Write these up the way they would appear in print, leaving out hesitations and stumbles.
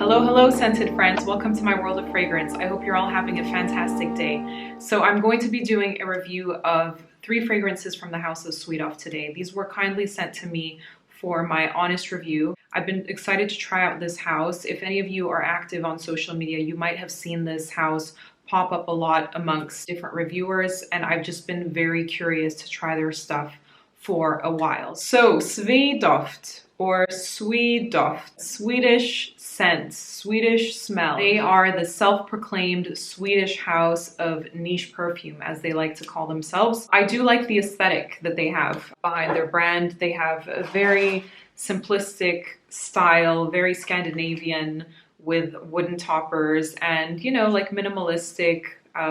Hello, scented friends. Welcome to my world of fragrance. I hope you're all having a fantastic day. So I'm going to be doing a review of 3 fragrances from the house of SweDoft today. These were kindly sent to me for my honest review. I've been excited to try out this house. If any of you are active on social media, you might have seen this house pop up a lot amongst different reviewers, and I've just been very curious to try their stuff for a while. So SweDoft or SweDoft, Swedish scent, Swedish smell. They are the self-proclaimed Swedish house of niche perfume, as they like to call themselves. I do like the aesthetic that they have behind their brand. They have a very simplistic style, very Scandinavian, with wooden toppers and, you know, like minimalistic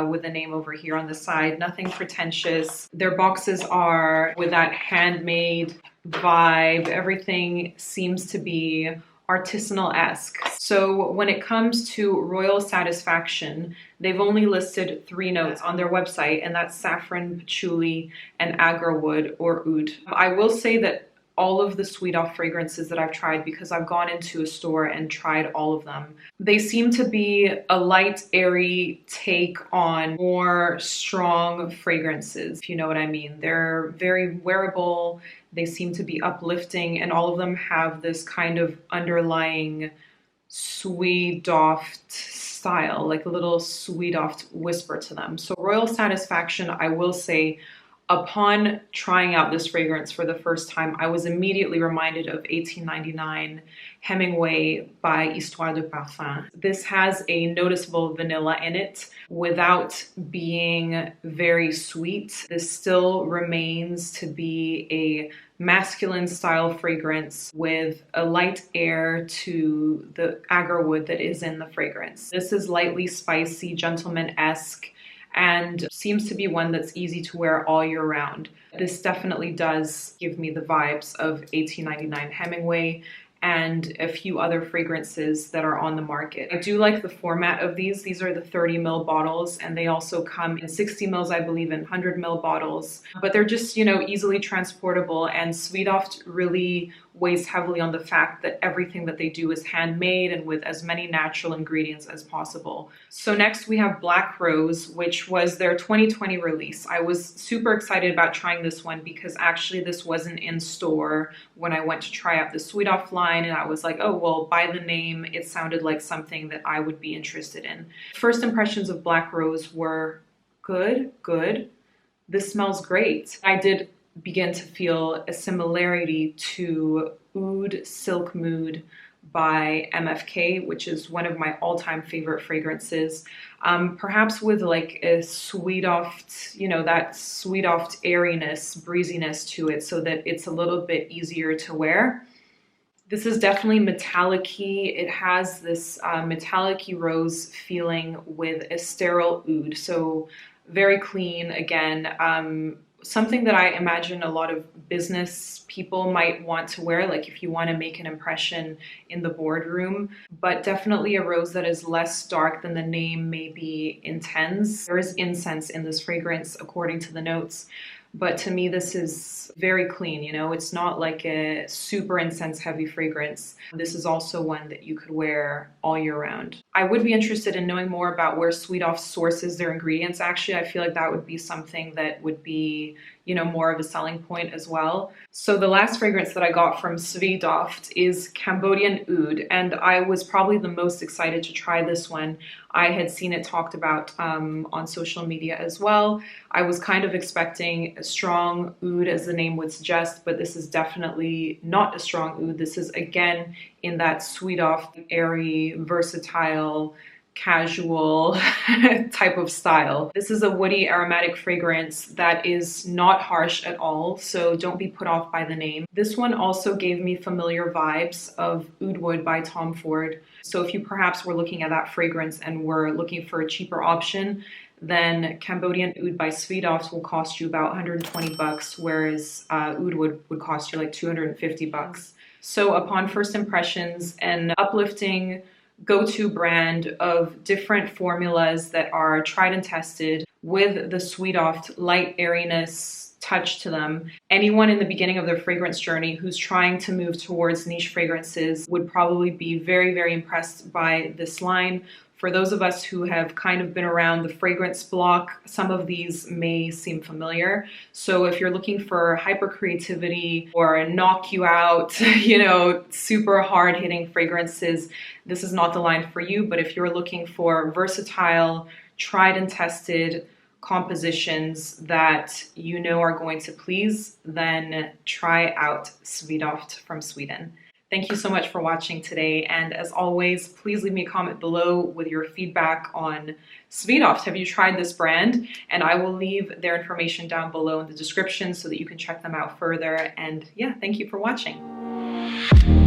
with a name over here on the side, nothing pretentious. Their boxes are with that handmade vibe. Everything seems to be artisanal-esque. So when it comes to royal satisfaction, they've only listed 3 notes on their website, and that's saffron, patchouli, and agarwood or oud. I will say that all of the SweDoft fragrances that I've tried, because I've gone into a store and tried all of them, they seem to be a light, airy take on more strong fragrances, if you know what I mean. They're very wearable, they seem to be uplifting, and all of them have this kind of underlying SweDoft style, like a little SweDoft whisper to them. So royal satisfaction, I will say, upon trying out this fragrance for the first time, I was immediately reminded of 1899 Hemingway by Histoire de Parfum. This has a noticeable vanilla in it without being very sweet. This still remains to be a masculine style fragrance with a light air to the agarwood that is in the fragrance. This is lightly spicy, gentleman-esque, and seems to be one that's easy to wear all year round. This definitely does give me the vibes of 1899 Hemingway and a few other fragrances that are on the market. I do like the format of these. These are the 30 ml bottles, and they also come in 60 ml, I believe, in 100 ml bottles. But they're just, you know, easily transportable, and SweDoft really weighs heavily on the fact that everything that they do is handmade and with as many natural ingredients as possible. So next we have Black Rose, which was their 2020 release. I was super excited about trying this one because actually this wasn't in store when I went to try out the SweDoft line, and I was like, oh, well, by the name, it sounded like something that I would be interested in. First impressions of Black Rose were good. This smells great. I did begin to feel a similarity to Oud Silk Mood by MFK, which is one of my all-time favorite fragrances. Perhaps with like a SweDoft, you know, that SweDoft airiness, breeziness to it, so that it's a little bit easier to wear. This is definitely metallic-y. It has this metallic-y rose feeling with a sterile oud, so very clean again. Something that I imagine a lot of business people might want to wear, like if you want to make an impression in the boardroom, but definitely a rose that is less dark than the name maybe intends. There is incense in this fragrance according to the notes, but to me this is very clean, you know, it's not like a super incense heavy fragrance. This is also one that you could wear all year round. I would be interested in knowing more about where SweDoft sources their ingredients. Actually, I feel like that would be something that would be, you know, more of a selling point as well. So the last fragrance that I got from SweDoft is Cambodian Oud, and I was probably the most excited to try this one. I had seen it talked about on social media as well. I was kind of expecting a strong oud, as the name would suggest, but this is definitely not a strong oud. This is again in that SweDoft airy, versatile, casual type of style. This is a woody aromatic fragrance that is not harsh at all, so don't be put off by the name. This one also gave me familiar vibes of Oud Wood by Tom Ford. So if you perhaps were looking at that fragrance and were looking for a cheaper option, then Cambodian Oud by SweDoft will cost you about 120 bucks, whereas Oud Wood would cost you like 250 bucks. So upon first impressions, an uplifting go-to brand of different formulas that are tried and tested with the SweDoft light airiness touch to them. Anyone in the beginning of their fragrance journey who's trying to move towards niche fragrances would probably be very, very impressed by this line. For those of us who have kind of been around the fragrance block, some of these may seem familiar. So if you're looking for hyper creativity or knock you out, you know, super hard hitting fragrances, this is not the line for you. But if you're looking for versatile, tried and tested compositions that you know are going to please, then try out SweDoft from Sweden. Thank you so much for watching today. And as always, please leave me a comment below with your feedback on SweDoft. Have you tried this brand? And I will leave their information down below in the description so that you can check them out further. And yeah, thank you for watching.